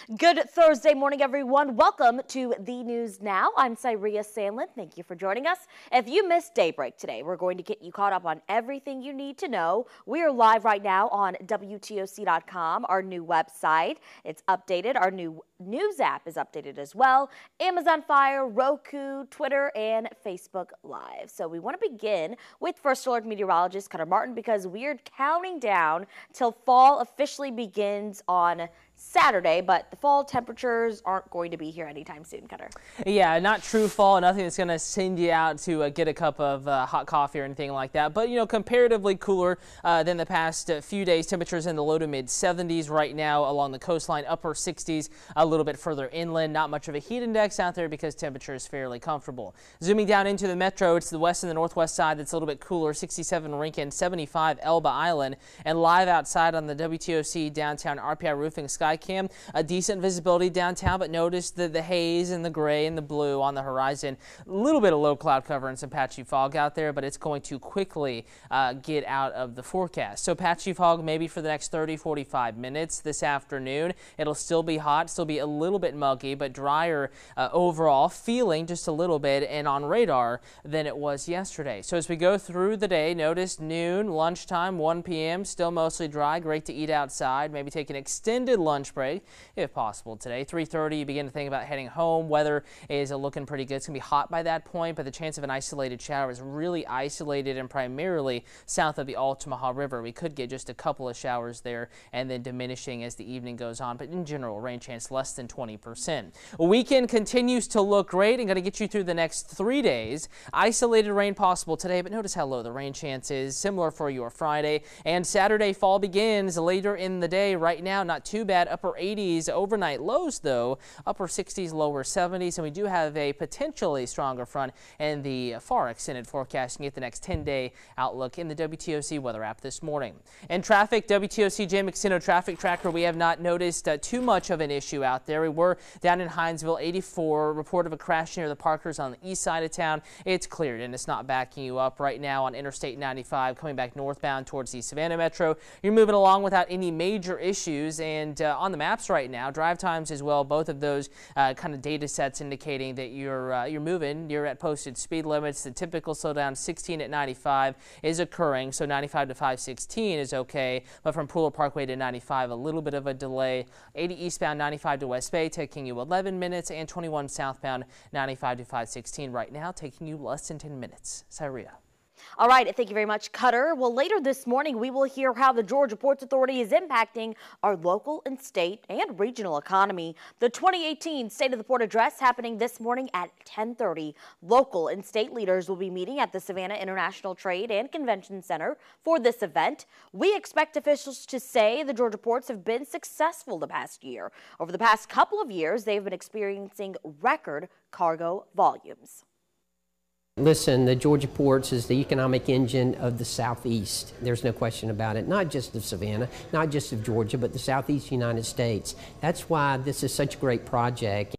Good Thursday morning, everyone. Welcome to the News Now. I'm Cyria Sandlin. Thank you for joining us. If you missed Daybreak today, we're going to get you caught up on everything you need to know. We are live right now on WTOC.com, our new website. It's updated. Our new news app is updated as well. Amazon Fire, Roku, Twitter, and Facebook Live. So we want to begin with First Alert meteorologist Cutter Martin because we're counting down till fall officially begins on Saturday, but the fall temperatures aren't going to be here anytime soon, Cutter. Yeah, not true fall, nothing that's going to send you out to get a cup of hot coffee or anything like that. But, comparatively cooler than the past few days. Temperatures in the low to mid 70s right now along the coastline, upper 60s a little bit further inland. Not much of a heat index out there because temperature is fairly comfortable. Zooming down into the metro, it's the west and the northwest side that's a little bit cooler. 67 Rincon, 75 Elba Island, and live outside on the WTOC downtown RPI roofing sky cam. A decent visibility downtown, but notice the haze and the gray and the blue on the horizon. A little bit of low cloud cover and some patchy fog out there, but it's going to quickly get out of the forecast. So patchy fog maybe for the next 30-45 minutes this afternoon. It'll still be hot, still be a little bit muggy, but drier overall, feeling just a little bit and on radar than it was yesterday. So as we go through the day, notice noon, lunchtime, 1 p.m., still mostly dry. Great to eat outside, maybe take an extended lunch break if possible today. 3:30, you begin to think about heading home. Weather is looking pretty good. It's going to be hot by that point, but the chance of an isolated shower is really isolated and primarily south of the Altamaha River. We could get just a couple of showers there and then diminishing as the evening goes on, but in general, rain chance less than 20%. Weekend continues to look great and going to get you through the next 3 days. Isolated rain possible today, but notice how low the rain chance is. Similar for your Friday and Saturday. Fall begins later in the day. Right now, not too bad. Upper 80s overnight lows, though. Upper 60s, lower 70s, and we do have a potentially stronger front in the far extended forecast. You can get the next 10-day outlook in the WTOC weather app this morning. And traffic, WTOC Jay McSino traffic tracker, we have not noticed too much of an issue out there. We were down in Hinesville, 84, report of a crash near the Parkers on the east side of town. It's cleared and it's not backing you up right now on Interstate 95 coming back northbound towards the Savannah Metro. You're moving along without any major issues, and on the maps right now, drive times as well, both of those kind of data sets indicating that you're moving. You're at posted speed limits. The typical slowdown 16 at 95 is occurring, so 95 to 516 is okay, but from Pooler Parkway to 95, a little bit of a delay. 80 eastbound 95 to West Bay taking you 11 minutes, and 21 southbound 95 to 516 right now taking you less than 10 minutes. Cyria. All right, thank you very much, Cutter. Well, later this morning, we will hear how the Georgia Ports Authority is impacting our local and state and regional economy. The 2018 State of the Port Address happening this morning at 10:30. Local and state leaders will be meeting at the Savannah International Trade and Convention Center for this event. We expect officials to say the Georgia ports have been successful the past year. Over the past couple of years, they've been experiencing record cargo volumes. Listen, the Georgia ports is the economic engine of the Southeast. There's no question about it. Not just of Savannah, not just of Georgia, but the Southeast United States. That's why this is such a great project.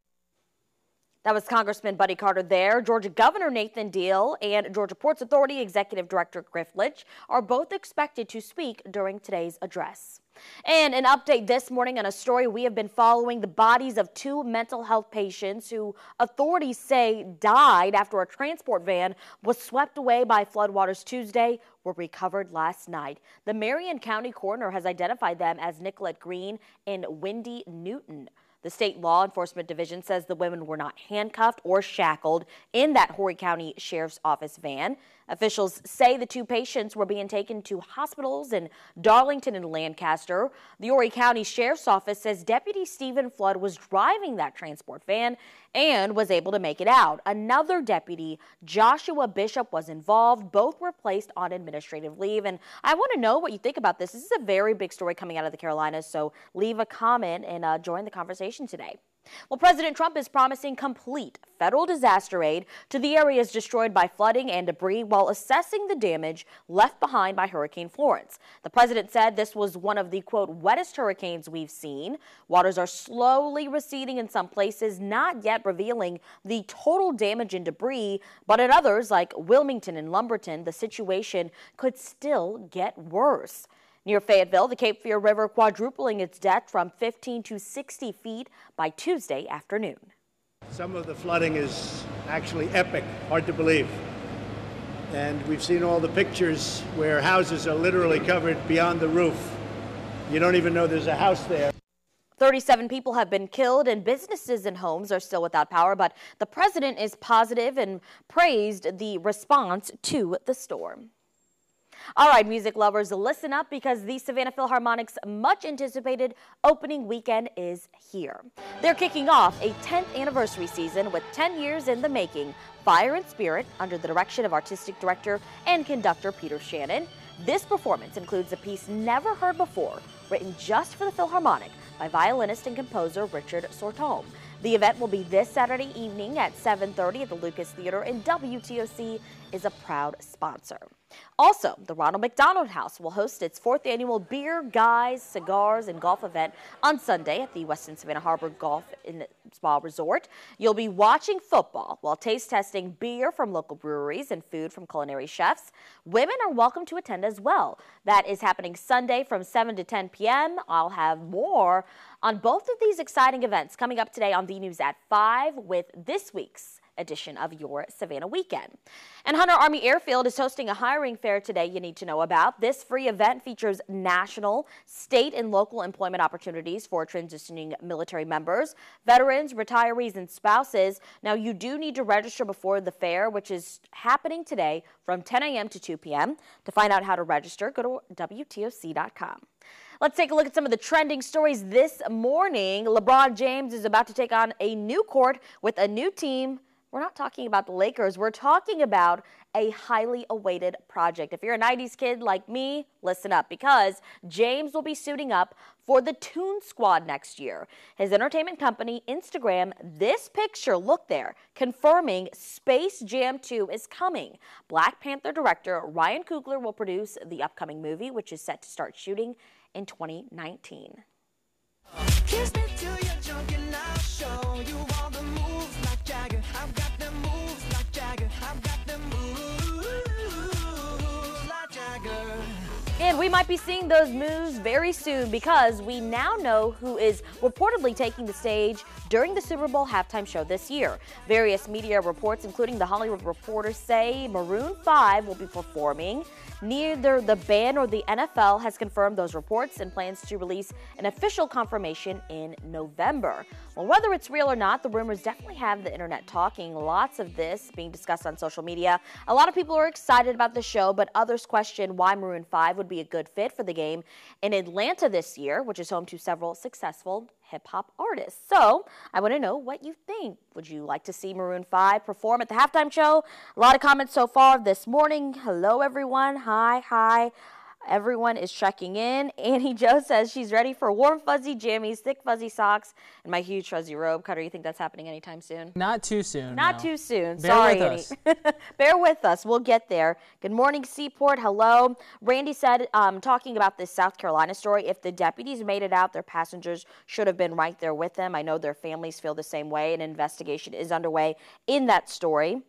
That was Congressman Buddy Carter there. Georgia Governor Nathan Deal and Georgia Ports Authority Executive Director Griff Litch are both expected to speak during today's address. And an update this morning on a story we have been following: the bodies of two mental health patients who authorities say died after a transport van was swept away by floodwaters Tuesday were recovered last night. The Marion County coroner has identified them as Nicolette Green and Wendy Newton. The state law enforcement division says the women were not handcuffed or shackled in that Horry County Sheriff's Office van. Officials say the two patients were being taken to hospitals in Darlington and Lancaster. The Horry County Sheriff's Office says Deputy Stephen Flood was driving that transport van and was able to make it out. Another deputy, Joshua Bishop, was involved. Both were placed on administrative leave. And I want to know what you think about this. This is a very big story coming out of the Carolinas, so leave a comment and join the conversation today. Well, President Trump is promising complete federal disaster aid to the areas destroyed by flooding and debris while assessing the damage left behind by Hurricane Florence. The president said this was one of the, quote, wettest hurricanes we've seen. Waters are slowly receding in some places, not yet revealing the total damage and debris, but in others like Wilmington and Lumberton, the situation could still get worse. Near Fayetteville, the Cape Fear River quadrupling its depth from 15 to 60 feet by Tuesday afternoon. Some of the flooding is actually epic, hard to believe. And we've seen all the pictures where houses are literally covered beyond the roof. You don't even know there's a house there. 37 people have been killed and businesses and homes are still without power, but the president is positive and praised the response to the storm. All right, music lovers, listen up because the Savannah Philharmonic's much anticipated opening weekend is here. They're kicking off a 10th anniversary season with 10 years in the making, Fire and Spirit, under the direction of artistic director and conductor Peter Shannon. This performance includes a piece never heard before, written just for the Philharmonic by violinist and composer Richard Sortome. The event will be this Saturday evening at 7:30 at the Lucas Theater, and WTOC is a proud sponsor. Also, the Ronald McDonald House will host its 4th annual Beer, Guys, Cigars, and Golf event on Sunday at the Westin Savannah Harbor Golf and Spa Resort. You'll be watching football while taste testing beer from local breweries and food from culinary chefs. Women are welcome to attend as well. That is happening Sunday from 7 to 10 p.m. I'll have more on both of these exciting events coming up today on the news at 5 with this week's edition of your Savannah Weekend. And Hunter Army Airfield is hosting a hiring fair today you need to know about. This free event features national, state, and local employment opportunities for transitioning military members, veterans, retirees, and spouses. Now, you do need to register before the fair, which is happening today from 10 a.m. to 2 p.m. To find out how to register, go to WTOC.com. Let's take a look at some of the trending stories this morning. LeBron James is about to take on a new court with a new team. We're not talking about the Lakers. We're talking about a highly awaited project. If you're a 90s kid like me, listen up, because James will be suiting up for the Toon Squad next year. His entertainment company, Instagram, this picture, look there, confirming Space Jam 2 is coming. Black Panther director Ryan Coogler will produce the upcoming movie, which is set to start shooting in 2019. Kiss me till you're drunk and I'll show you all the moves like Jagger. I've got them moves like Jagger. I've got them moves like Jagger. And we might be seeing those moves very soon because we now know who is reportedly taking the stage during the Super Bowl halftime show this year. Various media reports, including The Hollywood Reporter, say Maroon 5 will be performing. Neither the band or the NFL has confirmed those reports and plans to release an official confirmation in November. Well, whether it's real or not, the rumors definitely have the internet talking. Lots of this being discussed on social media. A lot of people are excited about the show, but others question why Maroon 5 would be a good fit for the game in Atlanta this year, which is home to several successful hip-hop artists. So I want to know what you think. Would you like to see Maroon 5 perform at the halftime show? A lot of comments so far this morning. Hello, everyone. Hi. Everyone is checking in. Annie Joe says she's ready for warm, fuzzy jammies, thick, fuzzy socks, and my huge, fuzzy robe. Cutter, you think that's happening anytime soon? Not too soon. Not too soon. Bear Sorry, with Annie. Bear with us. We'll get there. Good morning, Seaport. Hello. Randy said, talking about this South Carolina story, if the deputies made it out, their passengers should have been right there with them. I know their families feel the same way. An investigation is underway in that story.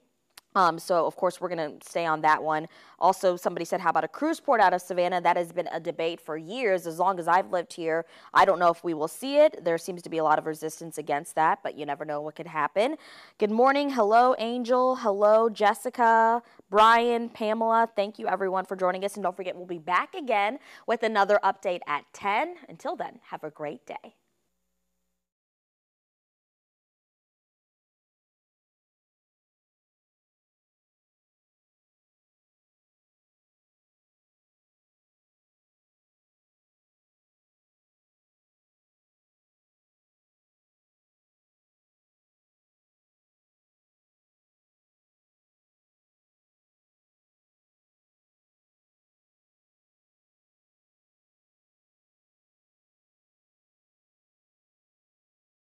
So, of course, we're going to stay on that one. Also, somebody said, how about a cruise port out of Savannah? That has been a debate for years. As long as I've lived here, I don't know if we will see it. There seems to be a lot of resistance against that, but you never know what could happen. Good morning. Hello, Angel. Hello, Jessica, Brian, Pamela. Thank you, everyone, for joining us. And don't forget, we'll be back again with another update at 10. Until then, have a great day.